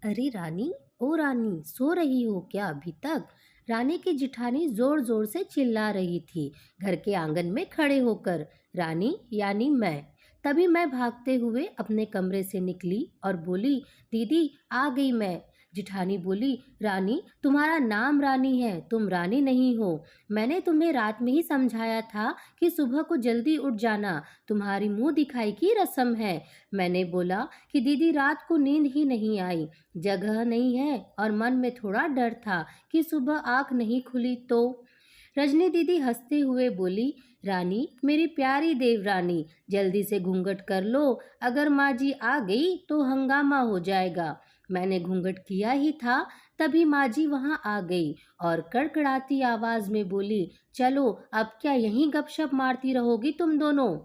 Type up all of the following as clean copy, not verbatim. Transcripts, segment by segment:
अरे रानी, ओ रानी, सो रही हो क्या अभी तक? रानी की जिठानी जोर जोर से चिल्ला रही थी, घर के आंगन में खड़े होकर। रानी यानी मैं। तभी मैं भागते हुए अपने कमरे से निकली और बोली, दीदी आ गई मैं। जिठानी बोली, रानी तुम्हारा नाम रानी है, तुम रानी नहीं हो। मैंने तुम्हें रात में ही समझाया था कि सुबह को जल्दी उठ जाना, तुम्हारी मुंह दिखाई की रस्म है। मैंने बोला कि दीदी रात को नींद ही नहीं आई, जगह नहीं है और मन में थोड़ा डर था कि सुबह आँख नहीं खुली तो। रजनी दीदी हंसते हुए बोली, रानी मेरी प्यारी देवरानी, जल्दी से घूंघट कर लो, अगर माँ जी आ गई तो हंगामा हो जाएगा। मैंने घूंघट किया ही था, तभी माँ जी वहाँ आ गई और कड़कड़ाती आवाज में बोली, चलो अब क्या यहीं गपशप मारती रहोगी तुम दोनों?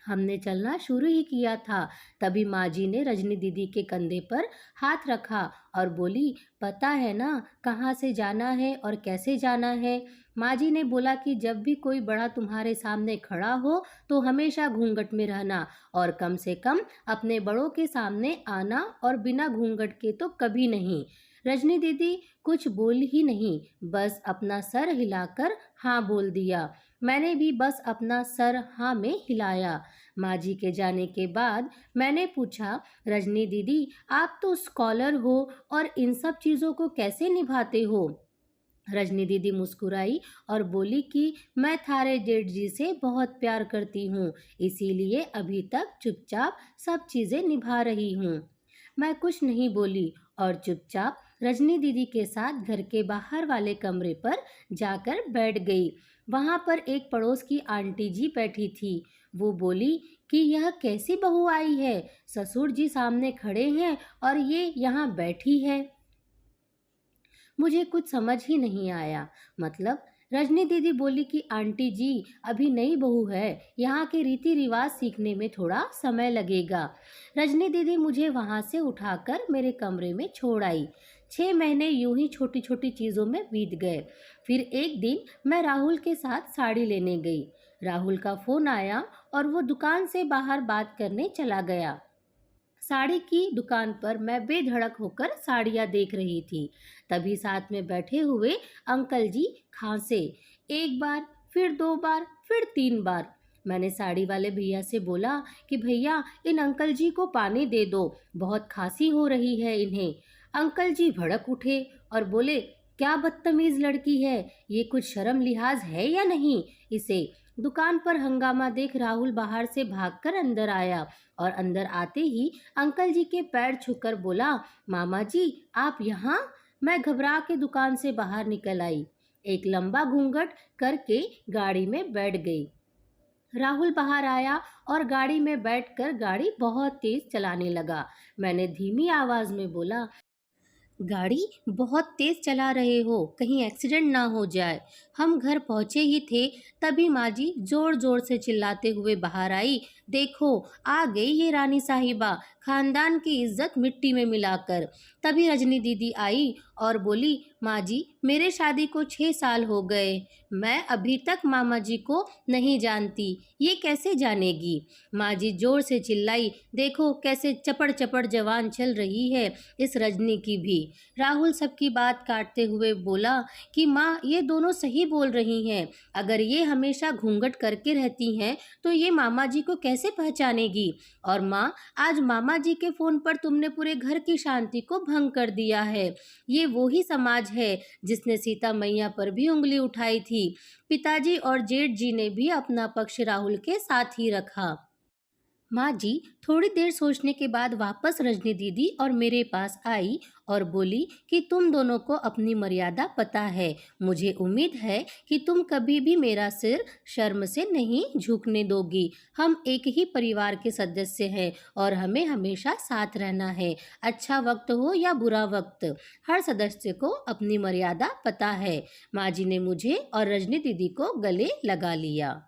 हमने चलना शुरू ही किया था, तभी माँ जी ने रजनी दीदी के कंधे पर हाथ रखा और बोली, पता है ना कहाँ से जाना है और कैसे जाना है? माँ जी ने बोला कि जब भी कोई बड़ा तुम्हारे सामने खड़ा हो तो हमेशा घूंघट में रहना और कम से कम अपने बड़ों के सामने आना और बिना घूंघट के तो कभी नहीं। रजनी दीदी कुछ बोल ही नहीं, बस अपना सर हिलाकर हाँ बोल दिया। मैंने भी बस अपना सर हाँ में हिलाया। माँ जी के जाने के बाद मैंने पूछा, रजनी दीदी आप तो स्कॉलर हो और इन सब चीज़ों को कैसे निभाते हो? रजनी दीदी मुस्कुराई और बोली कि मैं थारे जेठ जी से बहुत प्यार करती हूँ, इसीलिए अभी तक चुपचाप सब चीज़ें निभा रही हूँ। मैं कुछ नहीं बोली और चुपचाप रजनी दीदी के साथ घर के बाहर वाले कमरे पर जाकर बैठ गई। वहाँ पर एक पड़ोस की आंटी जी बैठी थी। वो बोली कि यह कैसी बहू आई है, ससुर जी सामने खड़े हैं और ये यहाँ बैठी है। मुझे कुछ समझ ही नहीं आया। मतलब रजनी दीदी बोली कि आंटी जी अभी नई बहू है, यहाँ के रीति रिवाज सीखने में थोड़ा समय लगेगा। रजनी दीदी मुझे वहाँ से उठाकर मेरे कमरे में छोड़ आई। 6 महीने यूं ही छोटी छोटी चीज़ों में बीत गए। फिर एक दिन मैं राहुल के साथ साड़ी लेने गई। राहुल का फ़ोन आया और वो दुकान से बाहर बात करने चला गया। साड़ी की दुकान पर मैं बेधड़क होकर साड़ियाँ देख रही थी। तभी साथ में बैठे हुए अंकल जी खांसे। एक बार, फिर 2 बार, फिर 3 बार। मैंने साड़ी वाले भैया से बोला कि भैया इन अंकल जी को पानी दे दो, बहुत खांसी हो रही है इन्हें। अंकल जी भड़क उठे और बोले, क्या बदतमीज लड़की है, ये कुछ शर्म लिहाज है या नहीं इसे? दुकान पर हंगामा देख राहुल बाहर से भागकर अंदर आया और अंदर आते ही अंकल जी के पैर छूकर बोला, मामा जी आप यहाँ? मैं घबरा के दुकान से बाहर निकल आई, एक लंबा घूंघट करके गाड़ी में बैठ गई। राहुल बाहर आया और गाड़ी में बैठकर गाड़ी बहुत तेज चलाने लगा। मैंने धीमी आवाज में बोला, गाड़ी बहुत तेज चला रहे हो, कहीं एक्सीडेंट ना हो जाए। हम घर पहुंचे ही थे, तभी माँ जी जोर जोर से चिल्लाते हुए बाहर आई, देखो आ गई ये रानी साहिबा, खानदान की इज्जत मिट्टी में मिलाकर। तभी रजनी दीदी आई और बोली, माँ जी मेरे शादी को 6 साल हो गए, मैं अभी तक मामा जी को नहीं जानती, ये कैसे जानेगी? माँ जी जोर से चिल्लाई, देखो कैसे चपड़ चपड़ जवान चल रही है इस रजनी की भी। राहुल सबकी बात काटते हुए बोला कि माँ ये दोनों सही बोल रही हैं, अगर ये हमेशा घूंघट करके रहती हैं तो ये मामा जी को कैसे पहचानेगी? और माँ आज मामा जी के फोन पर तुमने पूरे घर की शांति को भंग कर दिया है। ये वो ही समाज है जिसने सीता मैया पर भी उंगली उठाई थी। पिताजी और जेठ जी ने भी अपना पक्ष राहुल के साथ ही रखा। माँ जी थोड़ी देर सोचने के बाद वापस रजनी दीदी और मेरे पास आई और बोली कि तुम दोनों को अपनी मर्यादा पता है, मुझे उम्मीद है कि तुम कभी भी मेरा सिर शर्म से नहीं झुकने दोगी। हम एक ही परिवार के सदस्य हैं और हमें हमेशा साथ रहना है, अच्छा वक्त हो या बुरा वक्त, हर सदस्य को अपनी मर्यादा पता है। माँ जी ने मुझे और रजनी दीदी को गले लगा लिया।